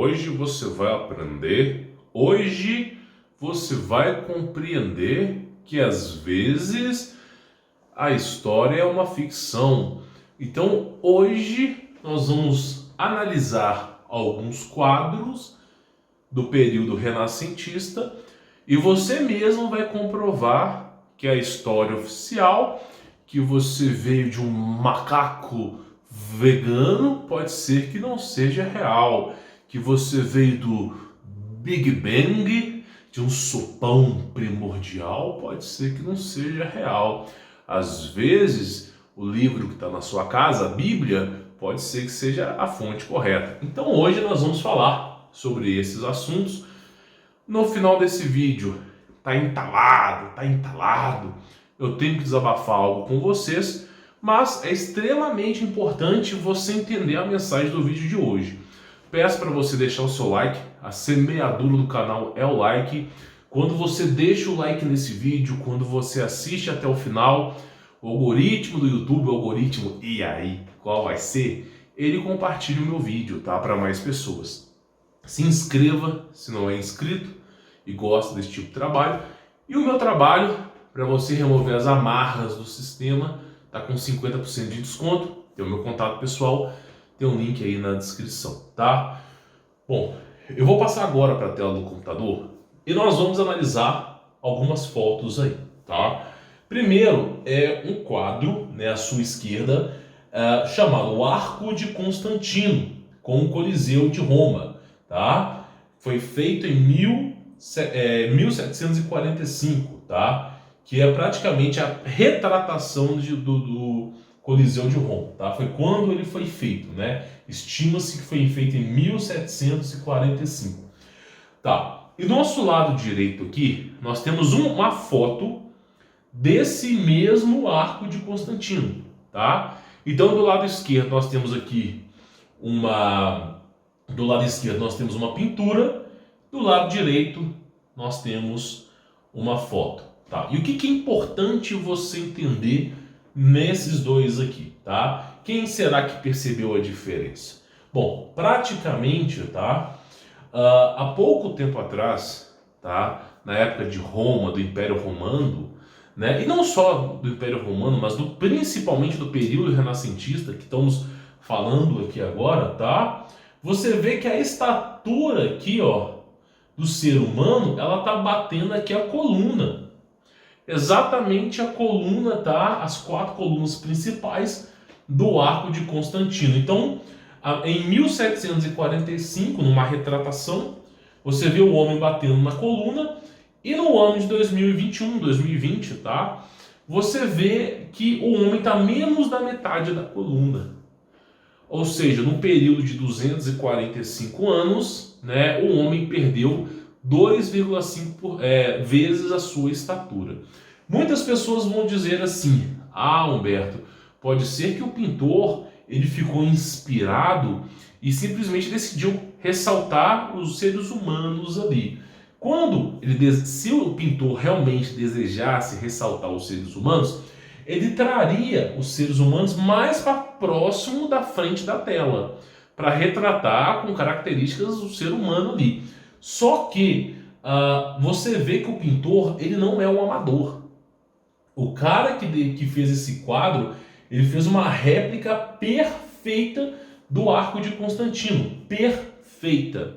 Hoje você vai aprender, hoje você vai compreender que às vezes a história é uma ficção. Então hoje nós vamos analisar alguns quadros do período renascentista e você mesmo vai comprovar que a história oficial, que você veio de um macaco vegano, pode ser que não seja real, que você veio do Big Bang, de um sopão primordial, pode ser que não seja real. Às vezes, o livro que está na sua casa, a Bíblia, pode ser que seja a fonte correta. Então hoje nós vamos falar sobre esses assuntos. No final desse vídeo, tá entalado, eu tenho que desabafar algo com vocês, mas é extremamente importante você entender a mensagem do vídeo de hoje. Peço para você deixar o seu like, a semeadura do canal é o like. Quando você deixa o like nesse vídeo, quando você assiste até o final, o algoritmo do YouTube, e aí, qual vai ser? Ele compartilha o meu vídeo, tá? Para mais pessoas. Se inscreva se não é inscrito e gosta desse tipo de trabalho. E o meu trabalho, para você remover as amarras do sistema, tá com 50% de desconto. Tem o meu contato pessoal, tem um link aí na descrição, tá? Bom, eu vou passar agora para a tela do computador e nós vamos analisar algumas fotos aí, tá? Primeiro é um quadro, né, à sua esquerda, chamado O Arco de Constantino, com o Coliseu de Roma, tá? Foi feito em 1745, tá? Que é praticamente a retratação do Coliseu de Roma, tá? Foi quando ele foi feito, né? Estima-se que foi feito em 1745. Tá. E do nosso lado direito aqui, nós temos uma foto desse mesmo Arco de Constantino, tá? Então do lado esquerdo nós temos aqui uma pintura, do lado direito nós temos uma foto, tá? E o que é importante você entender nesses dois aqui, tá? Quem será que percebeu a diferença? Bom, praticamente, tá? Há pouco tempo atrás, tá? Na época de Roma, do Império Romano, né? E não só do Império Romano, mas principalmente do período renascentista que estamos falando aqui agora, tá? Você vê que a estatura aqui, ó, do ser humano, ela tá batendo aqui a coluna. Exatamente a coluna, tá? As 4 colunas principais do Arco de Constantino. Então, em 1745, numa retratação, você vê o homem batendo na coluna, e no ano de 2021, 2020, tá? Você vê que o homem está menos da metade da coluna. Ou seja, no período de 245 anos, né, o homem perdeu 2,5 vezes a sua estatura. Muitas pessoas vão dizer assim: Humberto, pode ser que o pintor ele ficou inspirado e simplesmente decidiu ressaltar os seres humanos ali. Se o pintor realmente desejasse ressaltar os seres humanos, ele traria os seres humanos mais para próximo da frente da tela, para retratar com características do ser humano ali. Só que você vê que o pintor ele não é um amador. O cara que fez esse quadro, ele fez uma réplica perfeita do Arco de Constantino. Perfeita.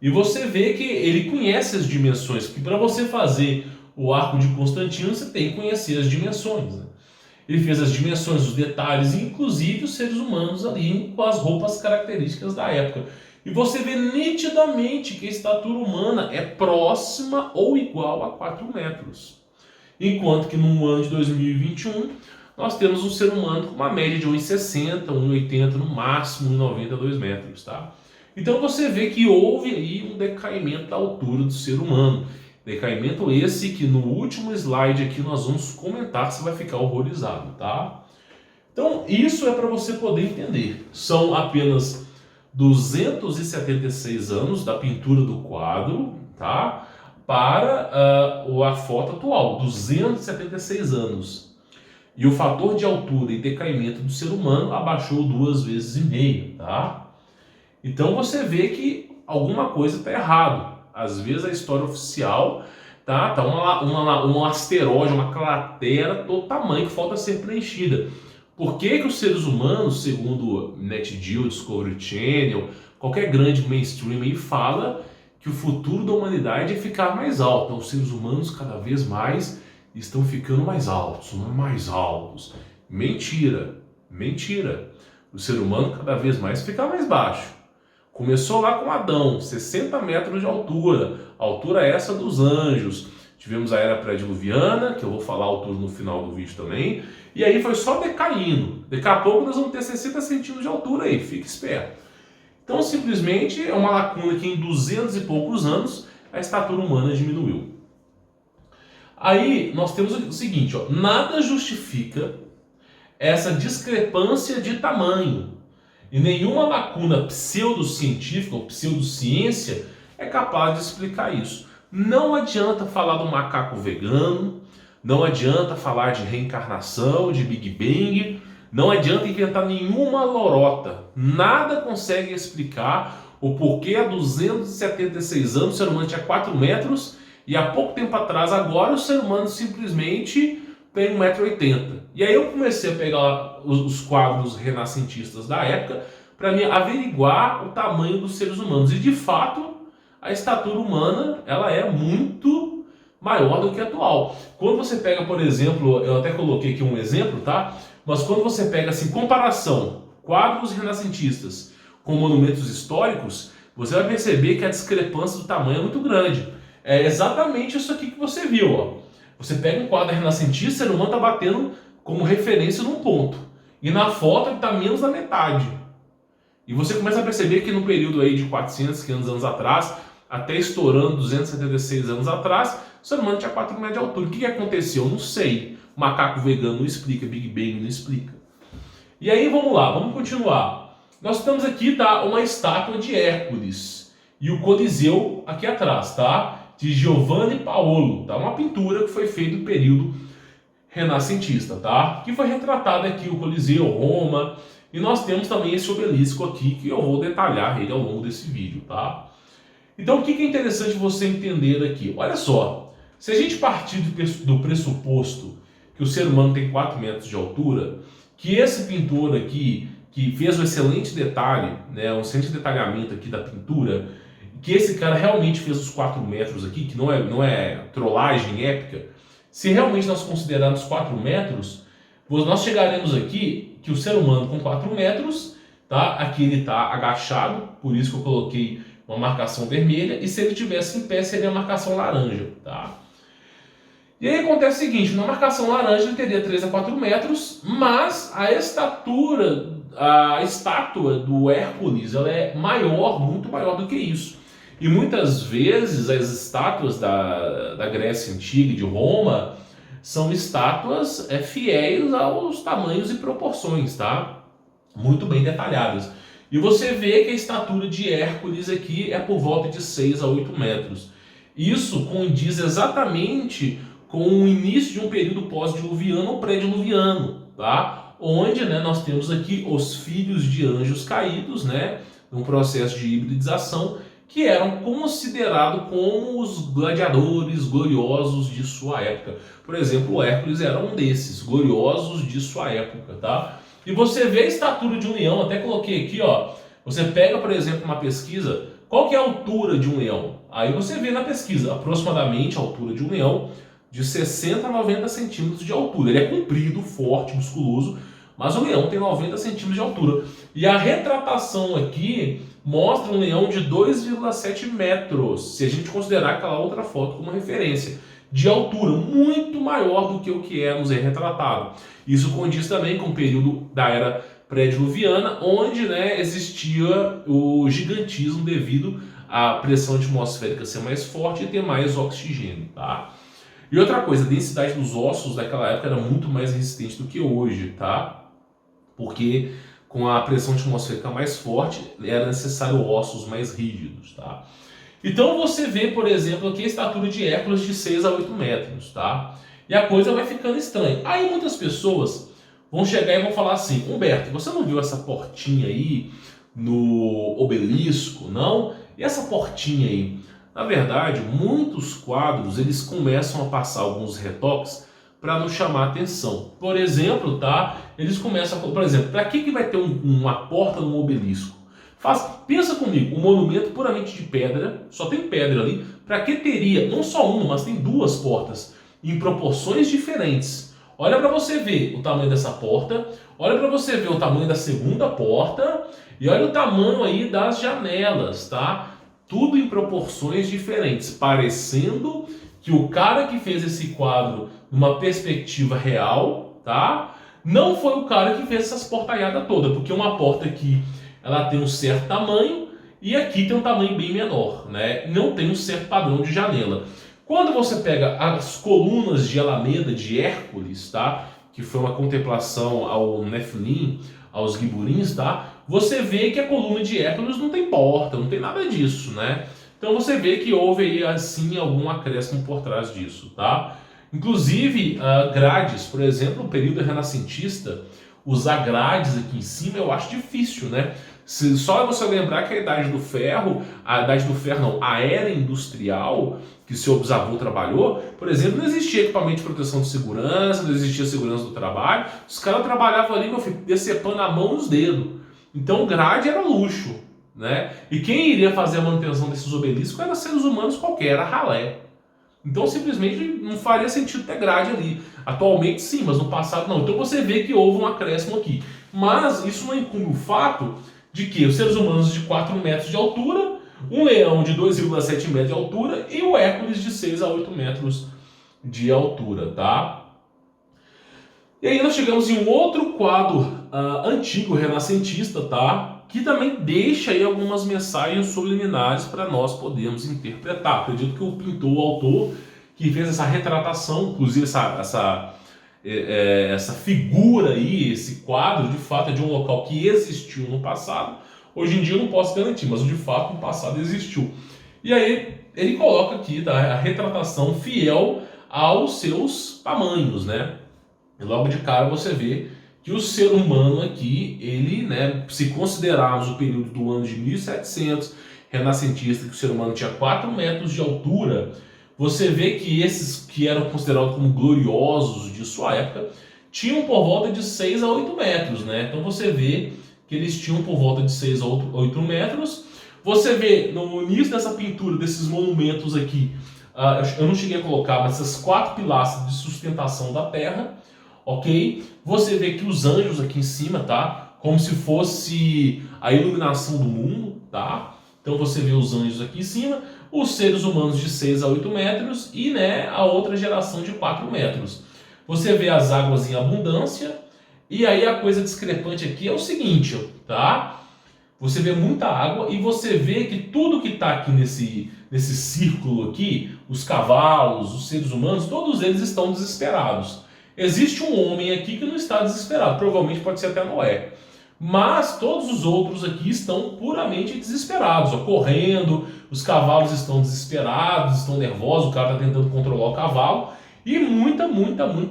E você vê que ele conhece as dimensões, porque para você fazer o Arco de Constantino, você tem que conhecer as dimensões, né? Ele fez as dimensões, os detalhes, inclusive os seres humanos ali com as roupas características da época. E você vê nitidamente que a estatura humana é próxima ou igual a 4 metros. Enquanto que no ano de 2021, nós temos um ser humano com uma média de 1,60, 1,80, no máximo 1,90, 2 metros, tá? Então você vê que houve aí um decaimento da altura do ser humano. Decaimento esse que no último slide aqui nós vamos comentar, você vai ficar horrorizado, tá? Então isso é para você poder entender. São apenas 276 anos da pintura do quadro, tá? Para a foto atual, 276 anos. E o fator de altura e decaimento do ser humano abaixou 2,5 vezes, tá? Então você vê que alguma coisa está errado. Às vezes a história oficial tá um asteroide, uma cratera do tamanho que falta ser preenchida. Por que que os seres humanos, segundo NetGeo, Discovery Channel, qualquer grande mainstream aí fala que o futuro da humanidade é ficar mais alto? Então, os seres humanos cada vez mais estão ficando mais altos, mais altos. Mentira, mentira. O ser humano cada vez mais fica mais baixo. Começou lá com Adão, 60 metros de altura, altura essa dos anjos. Tivemos a era pré-diluviana, que eu vou falar a altura no final do vídeo também, e aí foi só decaindo. Daqui a pouco nós vamos ter 60 centímetros de altura aí, fique esperto. Então simplesmente é uma lacuna que em 200 e poucos anos a estatura humana diminuiu. Aí nós temos o seguinte, ó, nada justifica essa discrepância de tamanho. E nenhuma lacuna pseudocientífica ou pseudociência é capaz de explicar isso. Não adianta falar do macaco vegano, não adianta falar de reencarnação, de Big Bang, não adianta inventar nenhuma lorota. Nada consegue explicar o porquê há 276 anos o ser humano tinha 4 metros e há pouco tempo atrás, agora, o ser humano simplesmente tem 1,80 m. E aí eu comecei a pegar os quadros renascentistas da época para me averiguar o tamanho dos seres humanos. E de fato, a estatura humana ela é muito maior do que a atual. Quando você pega, por exemplo, eu até coloquei aqui um exemplo, tá? Mas quando você pega assim, comparação, quadros renascentistas com monumentos históricos, você vai perceber que a discrepância do tamanho é muito grande. É exatamente isso aqui que você viu, ó. Você pega um quadro renascentista, o ser humano está batendo como referência num ponto. E na foto ele está menos da metade. E você começa a perceber que no período aí de 400, 500 anos atrás, até estourando 276 anos atrás, o ser humano tinha 4 metros de altura. O que aconteceu? Não sei. O macaco vegano não explica, Big Bang não explica. E aí vamos lá, vamos continuar. Nós temos aqui, tá, uma estátua de Hércules. E o Coliseu aqui atrás, tá? De Giovanni Paolo, tá? Uma pintura que foi feita no período renascentista, tá? Que foi retratada aqui o Coliseu, Roma, e nós temos também esse obelisco aqui que eu vou detalhar ele ao longo desse vídeo, tá? Então o que é interessante você entender aqui? Olha só, se a gente partir do pressuposto que o ser humano tem 4 metros de altura, que esse pintor aqui, que fez um excelente detalhe, né, um excelente detalhamento aqui da pintura, que esse cara realmente fez os 4 metros aqui, que não é trollagem épica, se realmente nós considerarmos 4 metros, nós chegaremos aqui que o ser humano com 4 metros, tá? Aqui ele está agachado, por isso que eu coloquei uma marcação vermelha, e se ele tivesse em pé seria a marcação laranja, tá? E aí acontece o seguinte, na marcação laranja ele teria 3 a 4 metros, mas a estátua do Hércules ela é maior, muito maior do que isso. E muitas vezes as estátuas da Grécia Antiga e de Roma são estátuas fiéis aos tamanhos e proporções, tá? Muito bem detalhadas. E você vê que a estatura de Hércules aqui é por volta de 6 a 8 metros. Isso condiz exatamente com o início de um período pós-diluviano ou pré-diluviano, tá? Onde, né, nós temos aqui os filhos de anjos caídos, né, num processo de hibridização, que eram considerados como os gladiadores gloriosos de sua época. Por exemplo, o Hércules era um desses, gloriosos de sua época, tá? E você vê a estatura de um leão, até coloquei aqui, ó. Você pega, por exemplo, uma pesquisa, qual que é a altura de um leão? Aí você vê na pesquisa, aproximadamente a altura de um leão, de 60 a 90 centímetros de altura. Ele é comprido, forte, musculoso, mas o leão tem 90 centímetros de altura. E a retratação aqui mostra um leão de 2,7 metros, se a gente considerar aquela outra foto como referência, de altura, muito maior do que o que nos é retratado. Isso condiz também com o período da era pré-diluviana, onde, né, existia o gigantismo devido à pressão atmosférica ser mais forte e ter mais oxigênio, tá? E outra coisa, a densidade dos ossos daquela época era muito mais resistente do que hoje, tá? Porque com a pressão atmosférica mais forte, era necessário ossos mais rígidos, tá? Então você vê, por exemplo, aqui a estatura de Hércules de 6 a 8 metros, tá? E a coisa vai ficando estranha. Aí muitas pessoas vão chegar e vão falar assim, Humberto, você não viu essa portinha aí no obelisco, não? E essa portinha aí, na verdade, muitos quadros eles começam a passar alguns retoques para não chamar atenção. Por exemplo, tá? Eles começam, por exemplo, para que vai ter uma porta no obelisco? Pensa comigo, um monumento puramente de pedra, só tem pedra ali. Para que teria não só uma, mas tem duas portas em proporções diferentes? Olha para você ver o tamanho dessa porta, olha para você ver o tamanho da segunda porta e olha o tamanho aí das janelas, tá? Tudo em proporções diferentes, parecendo que o cara que fez esse quadro numa perspectiva real, tá? Não foi o cara que fez essas portaiadas todas, porque uma porta aqui ela tem um certo tamanho e aqui tem um tamanho bem menor, né? Não tem um certo padrão de janela. Quando você pega as colunas de Alameda de Hércules, tá? Que foi uma contemplação ao Nefilim, aos Giburins, tá? Você vê que a coluna de Hércules não tem porta, não tem nada disso, né? Então você vê que houve aí, assim, algum acréscimo por trás disso, tá? Inclusive, grades, por exemplo, o período renascentista, usar grades aqui em cima eu acho difícil, né? Só você lembrar que a idade do ferro não, a era industrial que seu bisavô trabalhou, por exemplo, não existia equipamento de proteção de segurança, não existia segurança do trabalho, os caras trabalhavam ali, meu filho, decepando a mão nos dedos. Então grade era luxo, né? E quem iria fazer a manutenção desses obeliscos eram seres humanos qualquer, era ralé. Então simplesmente não faria sentido ter grade ali. Atualmente sim, mas no passado não. Então você vê que houve um acréscimo aqui. Mas isso não incumbe o fato de que os seres humanos de 4 metros de altura, um leão de 2,7 metros de altura e o Hércules de 6 a 8 metros de altura, tá? E aí nós chegamos em um outro quadro antigo renascentista, tá? Que também deixa aí algumas mensagens subliminares para nós podermos interpretar. Acredito que o pintor, o autor, que fez essa retratação, inclusive essa figura aí, esse quadro, de fato é de um local que existiu no passado. Hoje em dia eu não posso garantir, mas de fato no passado existiu. E aí ele coloca aqui, tá, a retratação fiel aos seus tamanhos, né? E logo de cara você vê que o ser humano aqui, ele, né, se considerarmos o período do ano de 1700, renascentista, que o ser humano tinha 4 metros de altura, você vê que esses que eram considerados como gloriosos de sua época, tinham por volta de 6 a 8 metros, né? Então você vê que eles tinham por volta de 6 a 8 metros. Você vê no início dessa pintura, desses monumentos aqui, eu não cheguei a colocar, mas essas 4 pilastras de sustentação da terra, ok? Você vê que os anjos aqui em cima, tá? Como se fosse a iluminação do mundo, tá? Então você vê os anjos aqui em cima, os seres humanos de 6 a 8 metros e, né, a outra geração de 4 metros. Você vê as águas em abundância e aí a coisa discrepante aqui é o seguinte, tá? Você vê muita água e você vê que tudo que está aqui nesse círculo aqui, os cavalos, os seres humanos, todos eles estão desesperados. Existe um homem aqui que não está desesperado, provavelmente pode ser até Noé. Mas todos os outros aqui estão puramente desesperados, ó, correndo, os cavalos estão desesperados, estão nervosos, o cara está tentando controlar o cavalo, e muita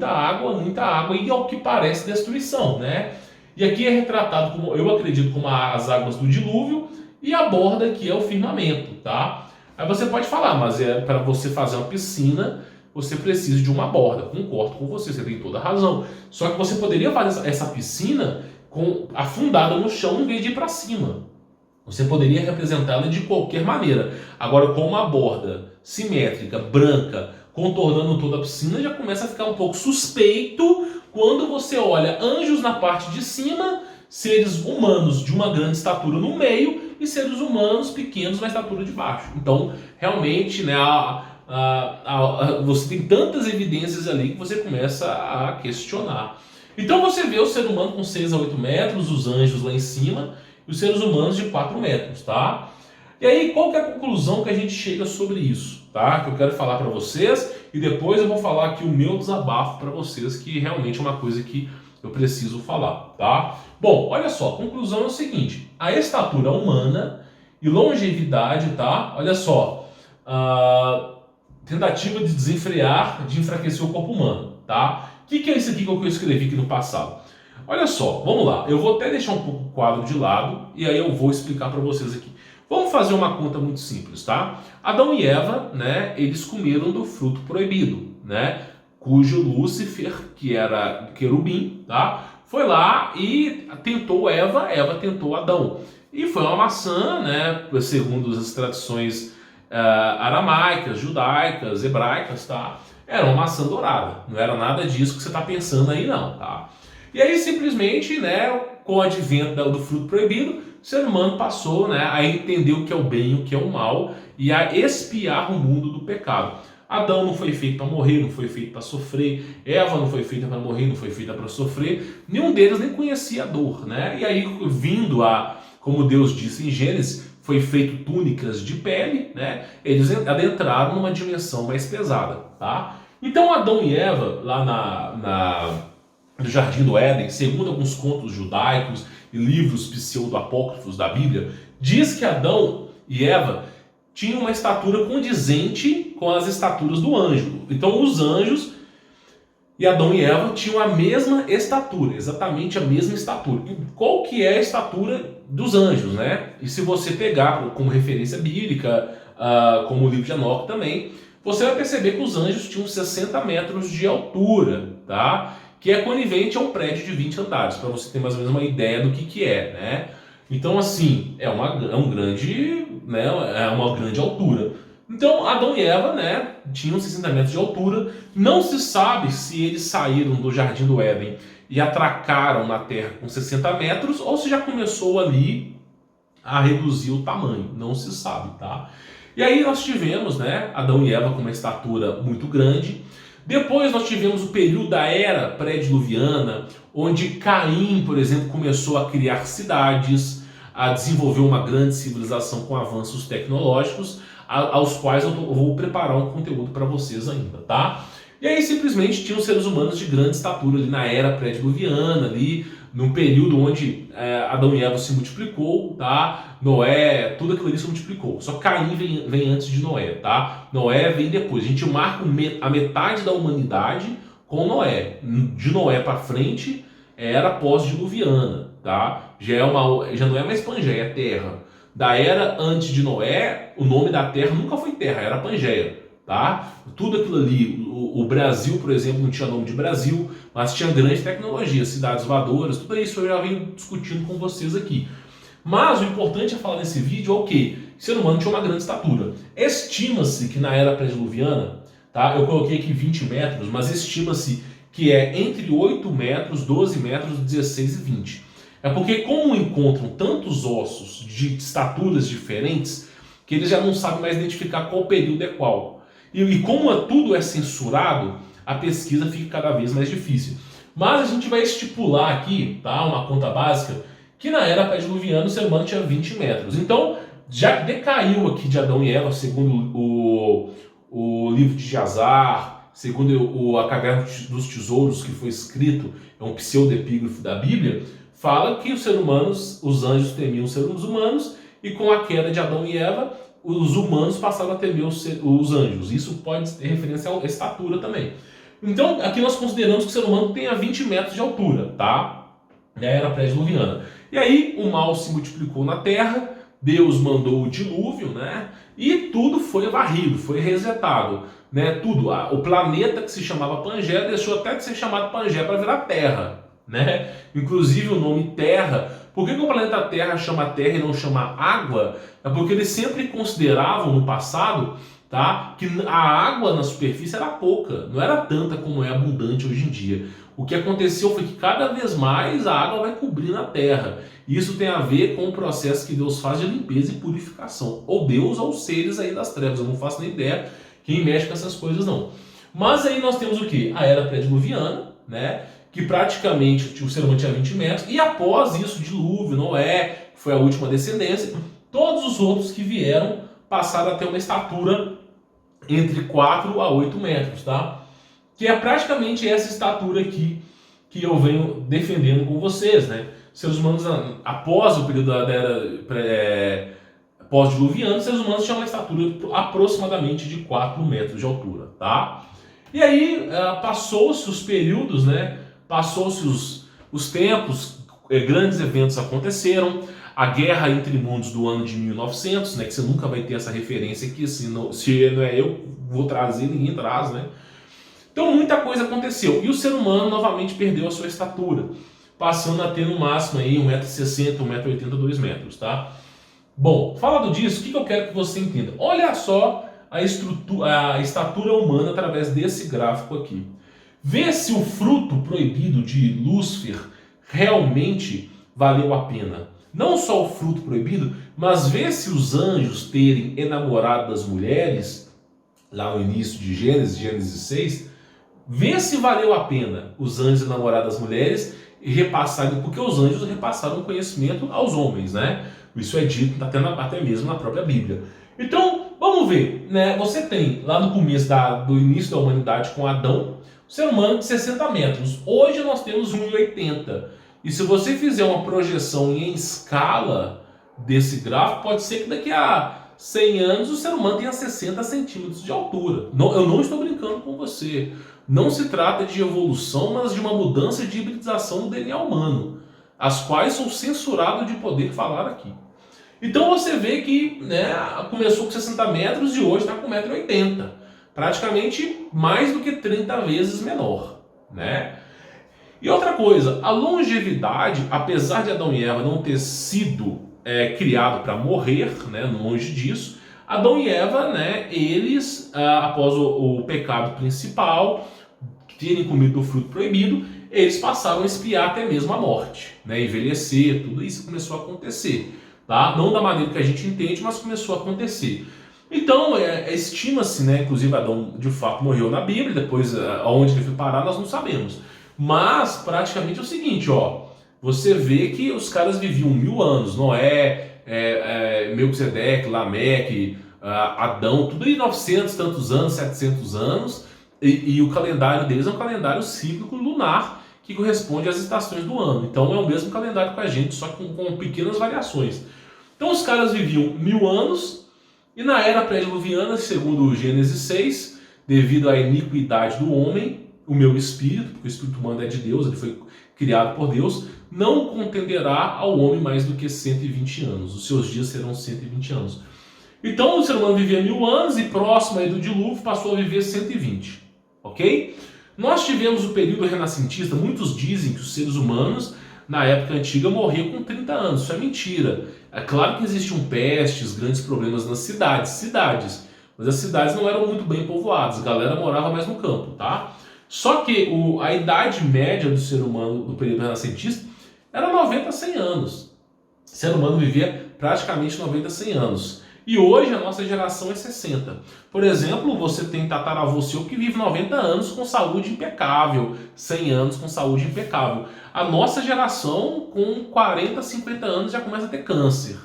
água, e ao que parece destruição, né? E aqui é retratado, como eu acredito, como as águas do dilúvio, e a borda aqui é o firmamento, tá? Aí você pode falar, mas para você fazer uma piscina, você precisa de uma borda. Concordo com você, você tem toda a razão. Só que você poderia fazer essa piscina afundada no chão em vez de ir para cima. Você poderia representá-la de qualquer maneira. Agora, com uma borda simétrica, branca, contornando toda a piscina, já começa a ficar um pouco suspeito quando você olha anjos na parte de cima, seres humanos de uma grande estatura no meio e seres humanos pequenos na estatura de baixo. Então, realmente, né, você tem tantas evidências ali que você começa a questionar. Então você vê o ser humano com 6 a 8 metros, os anjos lá em cima, e os seres humanos de 4 metros, tá? E aí, qual que é a conclusão que a gente chega sobre isso, tá? Que eu quero falar para vocês, e depois eu vou falar aqui o meu desabafo para vocês, que realmente é uma coisa que eu preciso falar, tá? Bom, olha só, a conclusão é o seguinte, a estatura humana e longevidade, tá? Olha só, tentativa de desenfrear, de enfraquecer o corpo humano, tá? O que é isso aqui que eu escrevi aqui no passado? Olha só, vamos lá. Eu vou até deixar um pouco o quadro de lado e aí eu vou explicar para vocês aqui. Vamos fazer uma conta muito simples, tá? Adão e Eva, né, eles comeram do fruto proibido, né, cujo Lúcifer, que era querubim, tá, foi lá e tentou Eva, Eva tentou Adão. E foi uma maçã, né, segundo as tradições aramaicas, judaicas, hebraicas, tá? Era uma maçã dourada, não era nada disso que você está pensando aí não, tá? E aí simplesmente, né, com o advento do fruto proibido, o ser humano passou, né, a entender o que é o bem e o que é o mal e a expiar o mundo do pecado. Adão não foi feito para morrer, não foi feito para sofrer. Eva não foi feita para morrer, não foi feita para sofrer. Nenhum deles nem conhecia a dor, né? E aí, vindo a, como Deus disse em Gênesis, foi feito túnicas de pele, né? Eles adentraram numa dimensão mais pesada, tá? Então, Adão e Eva, lá no Jardim do Éden, segundo alguns contos judaicos e livros pseudo-apócrifos da Bíblia, diz que Adão e Eva tinham uma estatura condizente com as estaturas do anjo. Então os anjos e Adão e Eva tinham a mesma estatura, exatamente a mesma estatura. E qual que é a estatura dos anjos, né? E se você pegar como referência bíblica, como o livro de Enoque também, você vai perceber que os anjos tinham 60 metros de altura, tá? Que é conivente a um prédio de 20 andares, para você ter mais ou menos uma ideia do que é, né? Então, assim, é uma grande altura. Então, Adão e Eva, né, tinham 60 metros de altura. Não se sabe se eles saíram do Jardim do Éden e atracaram na Terra com 60 metros ou se já começou ali a reduzir o tamanho. Não se sabe, tá? E aí nós tivemos, né, Adão e Eva com uma estatura muito grande. Depois nós tivemos o período da era pré-diluviana, onde Caim, por exemplo, começou a criar cidades, a desenvolver uma grande civilização com avanços tecnológicos, aos quais eu vou preparar um conteúdo para vocês ainda, tá? E aí simplesmente tinham seres humanos de grande estatura ali na era pré-diluviana, ali num período onde Adão e Eva se multiplicou, tá? Noé, tudo aquilo ali se multiplicou. Só Caim vem antes de Noé, tá? Noé vem depois. A gente marca a metade da humanidade com Noé. De Noé para frente era pós-diluviana, tá? Já não é mais Pangeia, é Terra. Da era antes de Noé, o nome da Terra nunca foi Terra, era Pangeia, tá? Tudo aquilo ali, o Brasil, por exemplo, não tinha nome de Brasil, mas tinha grande tecnologia, cidades voadoras, tudo isso eu já venho discutindo com vocês aqui. Mas o importante a falar nesse vídeo é o quê? O ser humano tinha uma grande estatura. Estima-se que na era pré-diluviana, tá? Eu coloquei aqui 20 metros, mas estima-se que é entre 8 metros, 12 metros, 16 e 20. É porque como encontram tantos ossos de estaturas diferentes, que eles já não sabem mais identificar qual período é qual. E como tudo é censurado, a pesquisa fica cada vez mais difícil. Mas a gente vai estipular aqui, tá, uma conta básica, que na era pré-diluviana o ser humano tinha 20 metros. Então, já decaiu aqui de Adão e Eva, segundo o livro de Jazar, segundo a Caverna dos Tesouros, que foi escrito, é um pseudepígrafo da Bíblia, fala que os seres humanos, os anjos temiam os seres humanos, e com a queda de Adão e Eva, os humanos passaram a temer os anjos. Isso pode ter referência à estatura também. Então, aqui nós consideramos que o ser humano tenha 20 metros de altura, tá? Na era pré-diluviana. E aí, o mal se multiplicou na Terra, Deus mandou o dilúvio, né? E tudo foi varrido, foi resetado, né? Tudo. O planeta que se chamava Pangeia deixou até de ser chamado Pangeia para virar Terra, né? Inclusive o nome Terra. Por que o planeta Terra chama Terra e não chama Água? É porque eles sempre consideravam no passado, tá, que a água na superfície era pouca, não era tanta como é abundante hoje em dia. O que aconteceu foi que cada vez mais a água vai cobrindo a Terra. Isso tem a ver com o processo que Deus faz de limpeza e purificação. Ou Deus ou os seres aí das trevas. Eu não faço nem ideia quem mexe com essas coisas não. Mas aí nós temos o quê? A era pré-diluviana, né? Que praticamente o ser humano tinha 20 metros, e após isso, dilúvio, Noé, que foi a última descendência, todos os outros que vieram passaram a ter uma estatura entre 4 a 8 metros, tá? Que é praticamente essa estatura aqui que eu venho defendendo com vocês, né? Os seres humanos, após o período da era pós-diluviana, os seres humanos tinham uma estatura aproximadamente de 4 metros de altura, tá? E aí, passou-se os períodos, né? Passou-se os tempos, grandes eventos aconteceram, A Guerra entre Mundos do ano de 1900, né, que você nunca vai ter essa referência aqui, se não é eu vou trazer, ninguém traz, né? Então muita coisa aconteceu, e o ser humano novamente perdeu a sua estatura, passando a ter no máximo aí 1,60 m, 1,80 m, 2 metros, tá? Bom, falando disso, o que eu quero que você entenda? Olha só a estatura humana através desse gráfico aqui. Vê se o fruto proibido de Lúcifer realmente valeu a pena. Não só o fruto proibido, mas vê se os anjos terem enamorado das mulheres, lá no início de Gênesis 6, vê se valeu a pena os anjos enamorar das mulheres e repassarem, porque os anjos repassaram conhecimento aos homens, né? Isso é dito até mesmo na própria Bíblia. Então, vamos ver, né? Você tem lá no começo do início da humanidade com Adão, o ser humano de 60 metros. Hoje nós temos 1,80. E se você fizer uma projeção em escala desse gráfico, pode ser que daqui a 100 anos o ser humano tenha 60 centímetros de altura. Eu não estou brincando com você. Não se trata de evolução, mas de uma mudança de hibridização do DNA humano, as quais sou censurado de poder falar aqui. Então você vê que, né, começou com 60 metros e hoje está com 1,80 m. Praticamente mais do que 30 vezes menor, né? E outra coisa, a longevidade, apesar de Adão e Eva não ter sido criado para morrer, né, longe disso, Adão e Eva, né, eles, após o pecado principal, terem comido o fruto proibido, eles passaram a espiar até mesmo a morte, né, envelhecer, tudo isso começou a acontecer. Tá? Não da maneira que a gente entende, mas começou a acontecer. Então, estima-se, né, inclusive Adão de fato morreu na Bíblia, depois aonde ele foi parar nós não sabemos. Mas praticamente é o seguinte, ó, você vê que os caras viviam 1000 anos, Noé, Melquisedeque, Lameque, Adão, tudo em 900 tantos anos, 700 anos, e o calendário deles é um calendário cíclico lunar, que corresponde às estações do ano. Então é o mesmo calendário com a gente, só com pequenas variações. Então os caras viviam 1000 anos, e na era pré-diluviana, segundo Gênesis 6, devido à iniquidade do homem, o meu espírito, porque o espírito humano é de Deus, ele foi criado por Deus, não contenderá ao homem mais do que 120 anos. Os seus dias serão 120 anos. Então o ser humano vivia 1000 anos e próximo aí do dilúvio passou a viver 120. Ok? Nós tivemos o período renascentista, muitos dizem que os seres humanos, na época antiga, morriam com 30 anos. Isso é mentira. É claro que existiam pestes, grandes problemas nas cidades, mas as cidades não eram muito bem povoadas, a galera morava mais no campo, tá? Só que a idade média do ser humano do período renascentista era 90 a 100 anos. O ser humano vivia praticamente 90 a 100 anos. E hoje a nossa geração é 60. Por exemplo, você tem tataravô seu que vive 90 anos com saúde impecável, 100 anos com saúde impecável. A nossa geração com 40, 50 anos já começa a ter câncer.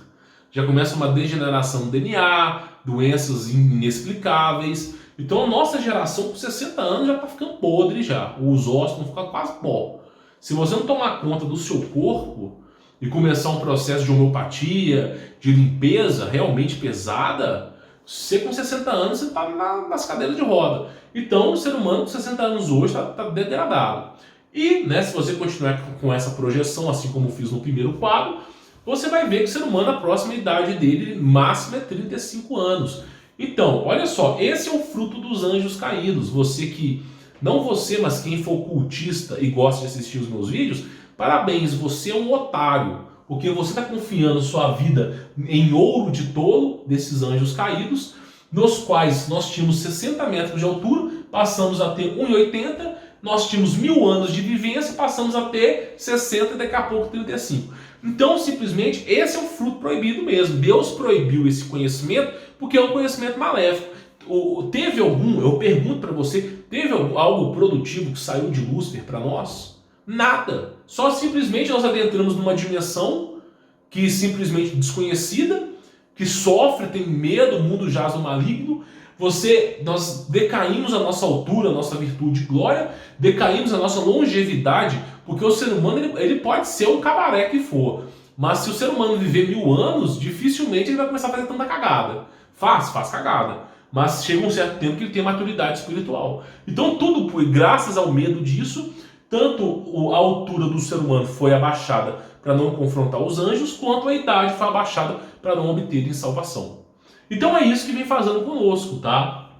Já começa uma degeneração do DNA, doenças inexplicáveis. Então a nossa geração com 60 anos já está ficando podre já. Os ossos vão ficar quase pó. Se você não tomar conta do seu corpo e começar um processo de homeopatia, de limpeza realmente pesada, você com 60 anos você está nas cadeiras de roda. Então o ser humano com 60 anos hoje está degradado. E, né, se você continuar com essa projeção, assim como eu fiz no primeiro quadro, você vai ver que o ser humano, a próxima idade dele máxima é 35 anos. Então, olha só, esse é o fruto dos anjos caídos. Você que, não você, mas quem for cultista e gosta de assistir os meus vídeos, parabéns, você é um otário, porque você está confiando sua vida em ouro de tolo desses anjos caídos, nos quais nós tínhamos 60 metros de altura, passamos a ter 1,80, nós tínhamos 1000 anos de vivência, passamos a ter 60 e daqui a pouco 35. Então, simplesmente, esse é o fruto proibido mesmo. Deus proibiu esse conhecimento porque é um conhecimento maléfico. Teve algum, eu pergunto para você, teve algo produtivo que saiu de Lúcifer para nós? Nada. Só simplesmente nós adentramos numa dimensão que simplesmente desconhecida, que sofre, tem medo, o mundo jaz no maligno. Nós decaímos a nossa altura, a nossa virtude e glória, decaímos a nossa longevidade, porque o ser humano ele pode ser um cabaré que for, mas se o ser humano viver 1000 anos, dificilmente ele vai começar a fazer tanta cagada. Faz cagada, mas chega um certo tempo que ele tem maturidade espiritual. Então tudo, graças ao medo disso, tanto a altura do ser humano foi abaixada para não confrontar os anjos, quanto a idade foi abaixada para não obterem salvação. Então é isso que vem fazendo conosco, tá?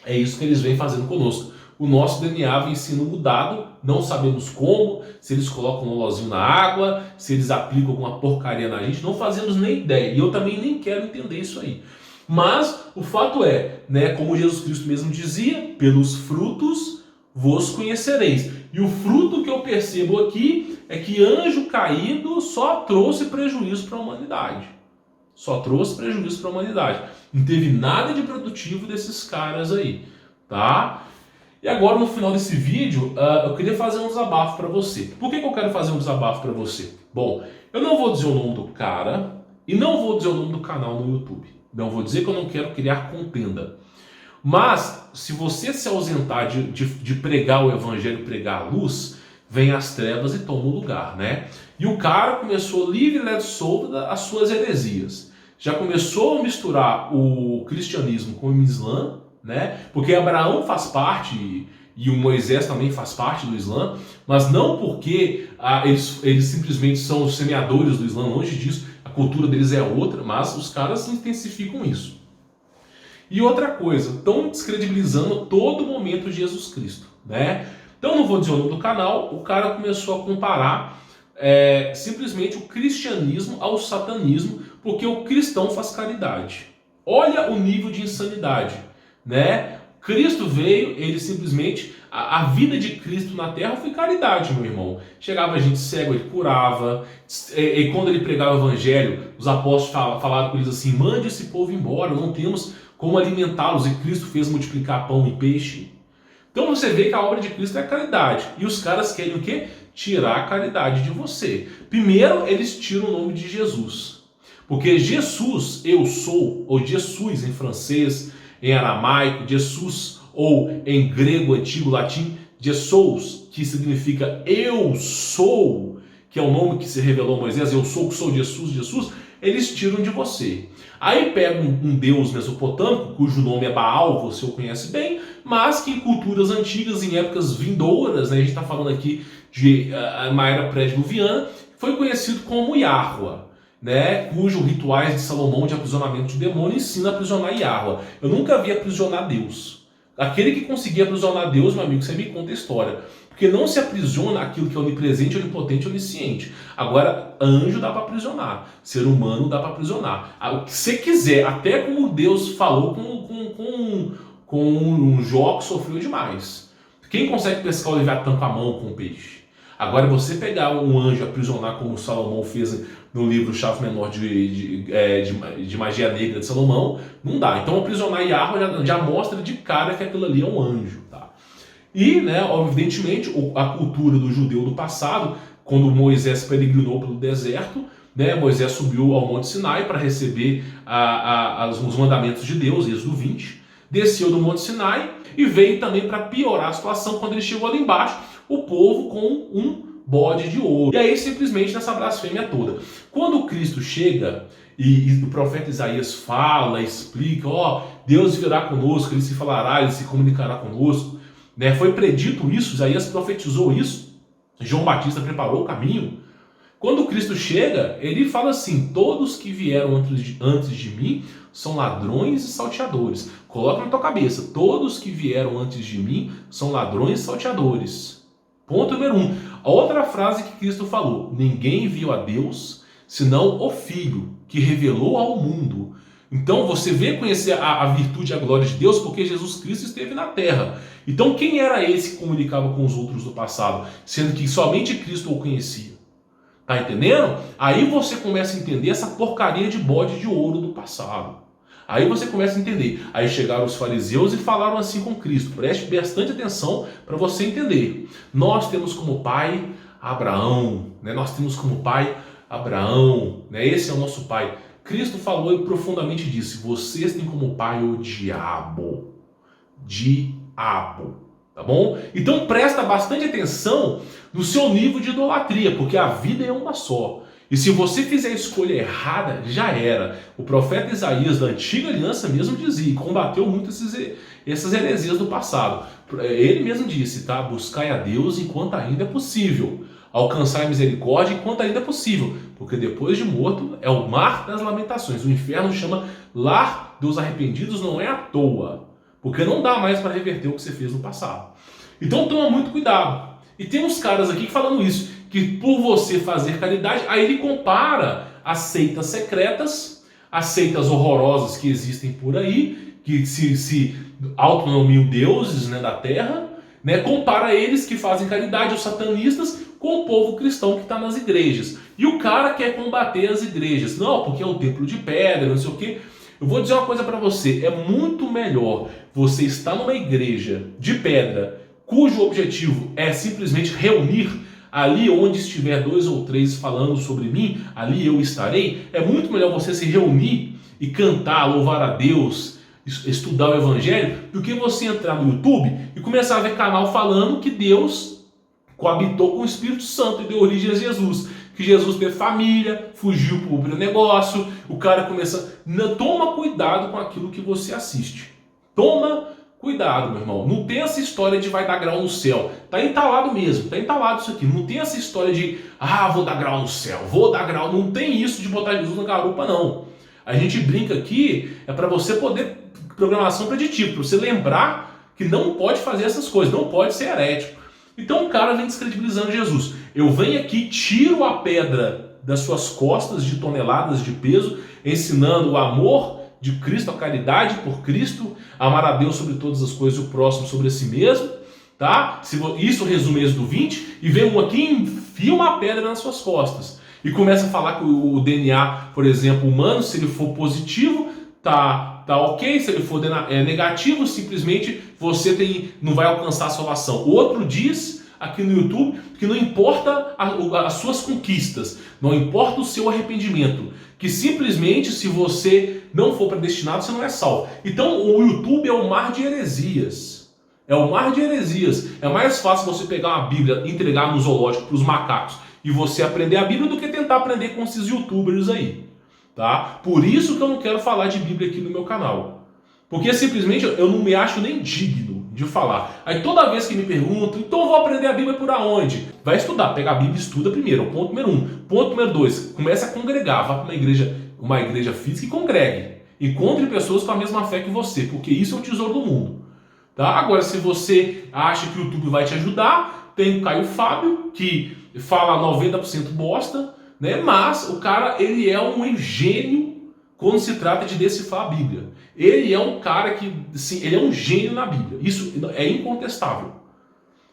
É isso que eles vêm fazendo conosco. O nosso DNA vem sendo mudado, não sabemos como, se eles colocam um lozinho na água, se eles aplicam alguma porcaria na gente, não fazemos nem ideia. E eu também nem quero entender isso aí. Mas o fato é, né, como Jesus Cristo mesmo dizia, pelos frutos vos conhecereis. E o fruto que eu percebo aqui é que anjo caído só trouxe prejuízo para a humanidade. Só trouxe prejuízo para a humanidade. Não teve nada de produtivo desses caras aí, tá? E agora, no final desse vídeo, eu queria fazer um desabafo para você. Por que eu quero fazer um desabafo para você? Bom, eu não vou dizer o nome do cara e não vou dizer o nome do canal no YouTube. Não vou dizer que eu não quero criar contenda. Mas, se você se ausentar de pregar o evangelho, pregar a luz, vem as trevas e toma o lugar, né? E o cara começou livre, leve, solto as suas heresias. Já começou a misturar o cristianismo com o Islã, né? Porque Abraão faz parte e o Moisés também faz parte do Islã, mas não porque eles simplesmente são os semeadores do Islã, longe disso, a cultura deles é outra, mas os caras intensificam isso. E outra coisa, estão descredibilizando todo momento de Jesus Cristo, né? Então não vou dizer o nome do canal, o cara começou a comparar simplesmente o cristianismo ao satanismo, porque o cristão faz caridade. Olha o nível de insanidade, né? Cristo veio, ele simplesmente, a vida de Cristo na terra foi caridade, meu irmão. Chegava gente cega, ele curava, e quando ele pregava o evangelho, os apóstolos falaram com eles assim, mande esse povo embora, não temos como alimentá-los, e Cristo fez multiplicar pão e peixe. Então você vê que a obra de Cristo é caridade, e os caras querem o quê? Tirar a caridade de você. Primeiro, eles tiram o nome de Jesus, porque Jesus, eu sou, ou Jesus em francês, em aramaico, Jesus, ou em grego, antigo, latim, Jesus, que significa eu sou, que é o nome que se revelou a Moisés, eu sou que sou Jesus, eles tiram de você. Aí pega um deus mesopotâmico, cujo nome é Baal, você o conhece bem, mas que em culturas antigas, em épocas vindouras, né, a gente está falando aqui de uma era pré-diluviana, foi conhecido como Yahweh, né, cujo rituais de Salomão de aprisionamento de demônio ensina a aprisionar Yahweh. Eu nunca vi aprisionar Deus. Aquele que conseguia aprisionar Deus, meu amigo, você me conta a história. Porque não se aprisiona aquilo que é onipresente, onipotente, onisciente. Agora, anjo dá para aprisionar. Ser humano dá para aprisionar. O que você quiser, até como Deus falou com um Jó que sofreu demais. Quem consegue pescar o Leviatã com a mão, com o peixe? Agora, você pegar um anjo e aprisionar como Salomão fez no livro Chave Menor de Magia Negra de Salomão, não dá. Então, aprisionar Yahweh já mostra de cara que aquilo ali é um anjo, tá? E, né, evidentemente, a cultura do judeu do passado, quando Moisés peregrinou pelo deserto, né, Moisés subiu ao Monte Sinai para receber os mandamentos de Deus, Êxodo 20, desceu do Monte Sinai e veio também para piorar a situação quando ele chegou ali embaixo, o povo com um bode de ouro. E aí, simplesmente, nessa blasfêmia toda. Quando Cristo chega e o profeta Isaías fala, explica, Deus virá conosco, ele se falará, ele se comunicará conosco, né? Foi predito isso, Isaías profetizou isso, João Batista preparou o caminho. Quando Cristo chega, ele fala assim, todos que vieram antes de mim são ladrões e salteadores. Coloca na tua cabeça, todos que vieram antes de mim são ladrões e salteadores. Ponto número 1. A outra frase que Cristo falou, ninguém viu a Deus, senão o Filho, que revelou ao mundo. Então você vê conhecer a virtude e a glória de Deus porque Jesus Cristo esteve na terra. Então quem era esse que comunicava com os outros do passado, sendo que somente Cristo o conhecia? Tá entendendo? Aí você começa a entender essa porcaria de bode de ouro do passado. Aí você começa a entender. Aí chegaram os fariseus e falaram assim com Cristo. Preste bastante atenção para você entender. Nós temos como pai Abraão, né? Nós temos como pai Abraão, né? Esse é o nosso pai. Cristo falou e profundamente disse, vocês têm como pai o diabo. Diabo. Tá bom? Então presta bastante atenção no seu nível de idolatria, porque a vida é uma só. E se você fizer a escolha errada, já era. O profeta Isaías da antiga aliança mesmo dizia, e combateu muito essas heresias do passado. Ele mesmo disse, tá? Buscai a Deus enquanto ainda é possível. alcançar a misericórdia enquanto ainda é possível, porque depois de morto é o mar das lamentações. O inferno chama lar dos arrependidos, não é à toa, porque não dá mais para reverter o que você fez no passado. Então toma muito cuidado. E tem uns caras aqui falando isso, que por você fazer caridade, aí ele compara as seitas secretas, as seitas horrorosas que existem por aí, que se autonomiam deuses, né, da terra, né, compara eles que fazem caridade, os satanistas, com o povo cristão que está nas igrejas. E o cara quer combater as igrejas. Não, porque é o templo de pedra, não sei o quê. Eu vou dizer uma coisa para você, é muito melhor você estar numa igreja de pedra, cujo objetivo é simplesmente reunir ali onde estiver 2 ou 3 falando sobre mim, ali eu estarei. É muito melhor você se reunir e cantar, louvar a Deus, estudar o Evangelho, do que você entrar no YouTube e começar a ver canal falando que Deus coabitou com o Espírito Santo e deu origem a Jesus. Que Jesus teve família, fugiu para o negócio, o cara começa... Não, toma cuidado com aquilo que você assiste. Toma cuidado, meu irmão. Não tem essa história de vai dar grau no céu. Tá entalado mesmo, tá entalado isso aqui. Não tem essa história de, vou dar grau no céu, vou dar grau. Não tem isso de botar Jesus na garupa, não. A gente brinca aqui, é para você poder... Programação preditiva, para você lembrar que não pode fazer essas coisas, não pode ser herético. Então o cara vem descredibilizando Jesus. Eu venho aqui, tiro a pedra das suas costas de toneladas de peso, ensinando o amor de Cristo, a caridade por Cristo, amar a Deus sobre todas as coisas e o próximo sobre si mesmo, tá? Isso resume Êxodo 20, e vem um aqui e enfia uma pedra nas suas costas. E começa a falar que o DNA, por exemplo, humano, se ele for positivo, tá ok, se ele for negativo, simplesmente você não vai alcançar a salvação. O outro diz aqui no YouTube que não importa as suas conquistas, não importa o seu arrependimento, que simplesmente se você não for predestinado, você não é salvo. Então o YouTube é o mar de heresias. É o mar de heresias. É mais fácil você pegar uma Bíblia e entregar no zoológico para os macacos e você aprender a Bíblia do que tentar aprender com esses youtubers aí. Tá? Por isso que eu não quero falar de Bíblia aqui no meu canal. Porque simplesmente eu não me acho nem digno de falar. Aí toda vez que me perguntam, então eu vou aprender a Bíblia por aonde? Vai estudar, pega a Bíblia e estuda primeiro, ponto número 1. Ponto número 2, comece a congregar, vá para uma igreja física e congregue. Encontre pessoas com a mesma fé que você, porque isso é o tesouro do mundo. Tá? Agora, se você acha que o YouTube vai te ajudar, tem o Caio Fábio, que fala 90% bosta, né? Mas o cara, ele é um gênio quando se trata de decifrar a Bíblia. Ele é um cara que, sim, ele é um gênio na Bíblia. Isso é incontestável.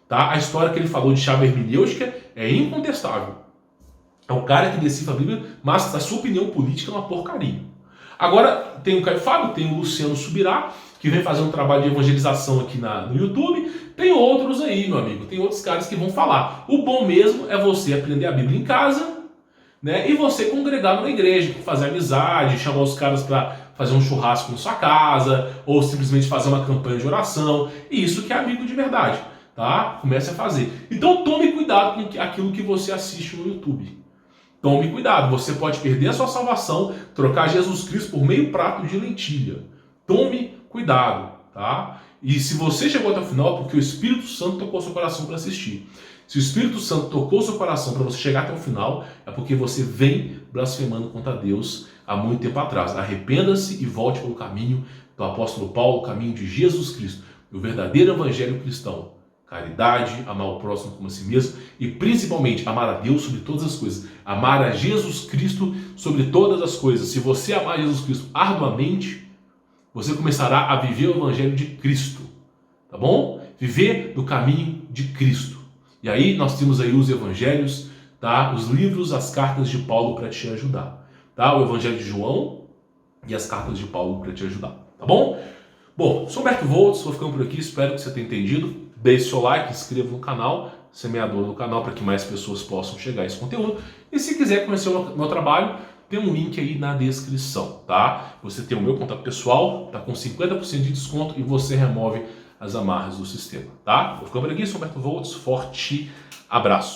Tá? A história que ele falou de chave hermenêutica é incontestável. É um cara que decifra a Bíblia, mas a sua opinião política é uma porcaria. Agora, tem o Caio Fábio, tem o Luciano Subirá, que vem fazer um trabalho de evangelização aqui no YouTube. Tem outros aí, meu amigo. Tem outros caras que vão falar. O bom mesmo é você aprender a Bíblia em casa, né? E você congregar numa igreja, fazer amizade, chamar os caras para fazer um churrasco na sua casa, ou simplesmente fazer uma campanha de oração. E isso que é amigo de verdade, tá? Comece a fazer. Então tome cuidado com aquilo que você assiste no YouTube. Tome cuidado, você pode perder a sua salvação, trocar Jesus Cristo por meio prato de lentilha. Tome cuidado, tá? E se você chegou até o final, é porque o Espírito Santo tocou seu coração para assistir. Se o Espírito Santo tocou seu coração para você chegar até o final, é porque você vem blasfemando contra Deus há muito tempo atrás. Arrependa-se e volte para o caminho do apóstolo Paulo, o caminho de Jesus Cristo, o verdadeiro evangelho cristão. Caridade, amar o próximo como a si mesmo e principalmente amar a Deus sobre todas as coisas. Amar a Jesus Cristo sobre todas as coisas. Se você amar Jesus Cristo arduamente, você começará a viver o evangelho de Cristo. Tá bom? Viver no caminho de Cristo. E aí nós temos aí os evangelhos, tá? Os livros, as cartas de Paulo para te ajudar. Tá? O evangelho de João e as cartas de Paulo para te ajudar. Tá bom? Bom, sou Humberto Volts, vou ficando por aqui, espero que você tenha entendido. Deixe seu like, inscreva no canal, semeador do canal para que mais pessoas possam chegar a esse conteúdo. E se quiser conhecer o meu trabalho, tem um link aí na descrição, tá? Você tem o meu contato pessoal, tá com 50% de desconto e você remove as amarras do sistema, tá? Vou ficando por aqui, sou Humberto Volts, forte abraço.